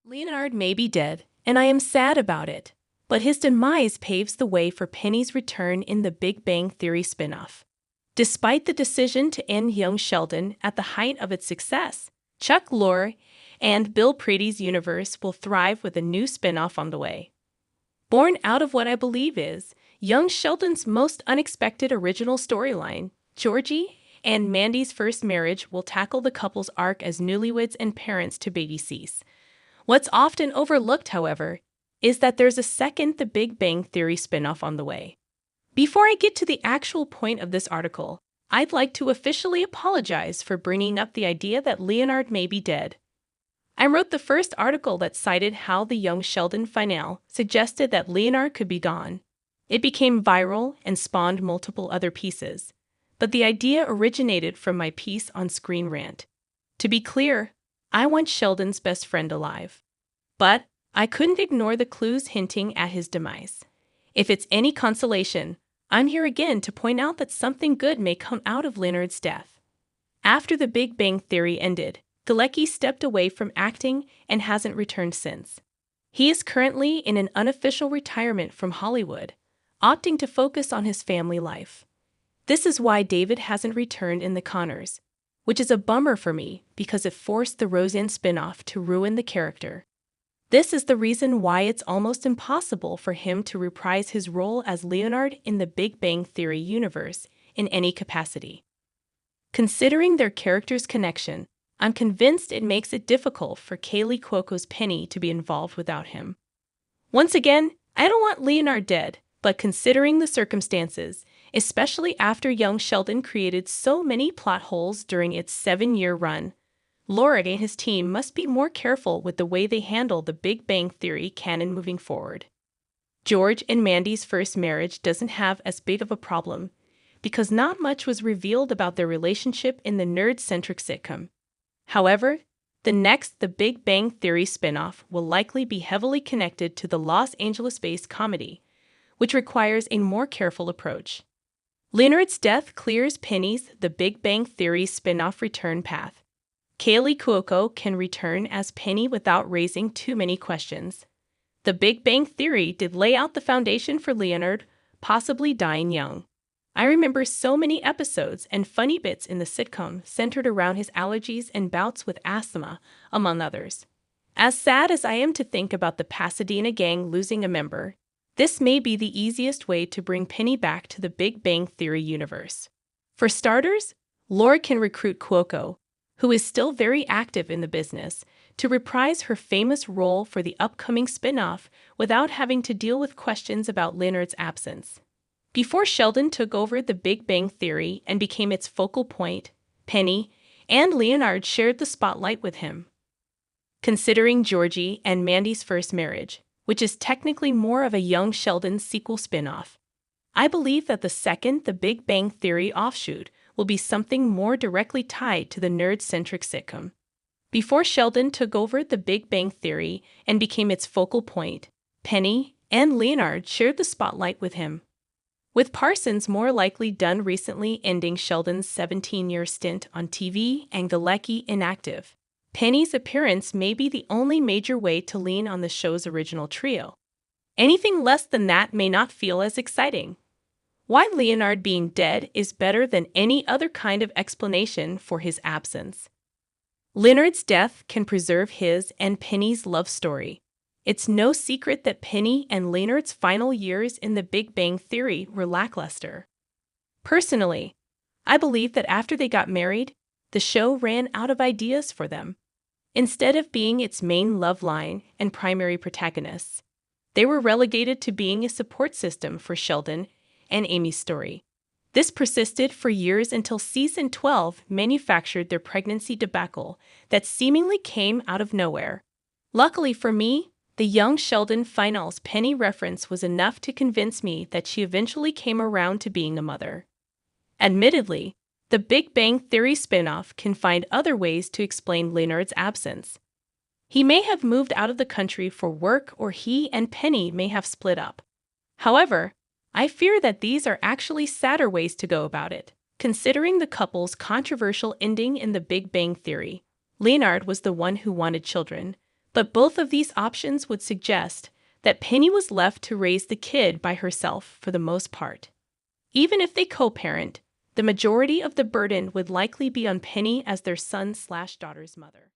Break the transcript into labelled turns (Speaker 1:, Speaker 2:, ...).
Speaker 1: Leonard may be dead, and I am sad about it, but his demise paves the way for Penny's return in the Big Bang Theory spin-off. Despite the decision to end young Sheldon at the height of its success, Chuck Lorre and Bill Prady's universe will thrive with a new spin-off on the way. Born out of what I believe is young Sheldon's most unexpected original storyline, Georgie and Mandy's first marriage will tackle the couple's arc as newlyweds and parents to baby Cease. What's often overlooked, however, is that there's a second The Big Bang Theory spinoff on the way. Before I get to the actual point of this article, I'd like to officially apologize for bringing up the idea that Leonard may be dead. I wrote the first article that cited how the young Sheldon finale suggested that Leonard could be gone. It became viral and spawned multiple other pieces, but the idea originated from my piece on Screen Rant. To be clear, I want Sheldon's best friend alive. But I couldn't ignore the clues hinting at his demise. If it's any consolation, I'm here again to point out that something good may come out of Leonard's death. After The Big Bang Theory ended, Galecki stepped away from acting and hasn't returned since. He is currently in an unofficial retirement from Hollywood, opting to focus on his family life. This is why David hasn't returned in The Conners, which is a bummer for me because it forced the Roseanne spinoff to ruin the character. This is the reason why it's almost impossible for him to reprise his role as Leonard in the Big Bang Theory universe in any capacity. Considering their characters' connection, I'm convinced it makes it difficult for Kaley Cuoco's Penny to be involved without him. Once again, I don't want Leonard dead, but considering the circumstances, especially after young Sheldon created so many plot holes during its 7-year run, Lorre and his team must be more careful with the way they handle the Big Bang Theory canon moving forward. George and Mandy's first marriage doesn't have as big of a problem, because not much was revealed about their relationship in the nerd-centric sitcom. However, the next The Big Bang Theory spinoff will likely be heavily connected to the Los Angeles-based comedy, which requires a more careful approach. Leonard's death clears Penny's The Big Bang Theory spinoff return path. Kaley Cuoco can return as Penny without raising too many questions. The Big Bang Theory did lay out the foundation for Leonard, possibly dying young. I remember so many episodes and funny bits in the sitcom centered around his allergies and bouts with asthma, among others. As sad as I am to think about the Pasadena gang losing a member, this may be the easiest way to bring Penny back to the Big Bang Theory universe. For starters, Lorre can recruit Cuoco, who is still very active in the business, to reprise her famous role for the upcoming spin-off without having to deal with questions about Leonard's absence. Before Sheldon took over the Big Bang Theory and became its focal point, Penny and Leonard shared the spotlight with him. Considering Georgie and Mandy's first marriage, which is technically more of a young Sheldon sequel spin-off, I believe that the second The Big Bang Theory offshoot will be something more directly tied to the nerd-centric sitcom. Before Sheldon took over the Big Bang Theory and became its focal point, Penny and Leonard shared the spotlight with him. With Parsons more likely done recently ending Sheldon's 17-year stint on TV and Galecki inactive, Penny's appearance may be the only major way to lean on the show's original trio. Anything less than that may not feel as exciting. Why Leonard being dead is better than any other kind of explanation for his absence. Leonard's death can preserve his and Penny's love story. It's no secret that Penny and Leonard's final years in the Big Bang Theory were lackluster. Personally, I believe that after they got married, the show ran out of ideas for them. Instead of being its main love line and primary protagonists, they were relegated to being a support system for Sheldon and Amy's story. This persisted for years until season 12 manufactured their pregnancy debacle that seemingly came out of nowhere. Luckily for me, the young Sheldon finals Penny reference was enough to convince me that she eventually came around to being a mother. Admittedly, the Big Bang Theory spinoff can find other ways to explain Leonard's absence. He may have moved out of the country for work, or he and Penny may have split up. However, I fear that these are actually sadder ways to go about it, considering the couple's controversial ending in the Big Bang Theory. Leonard was the one who wanted children, But both of these options would suggest that Penny was left to raise the kid by herself for the most part. Even if they co-parent, the majority of the burden would likely be on Penny as their son/daughter's mother.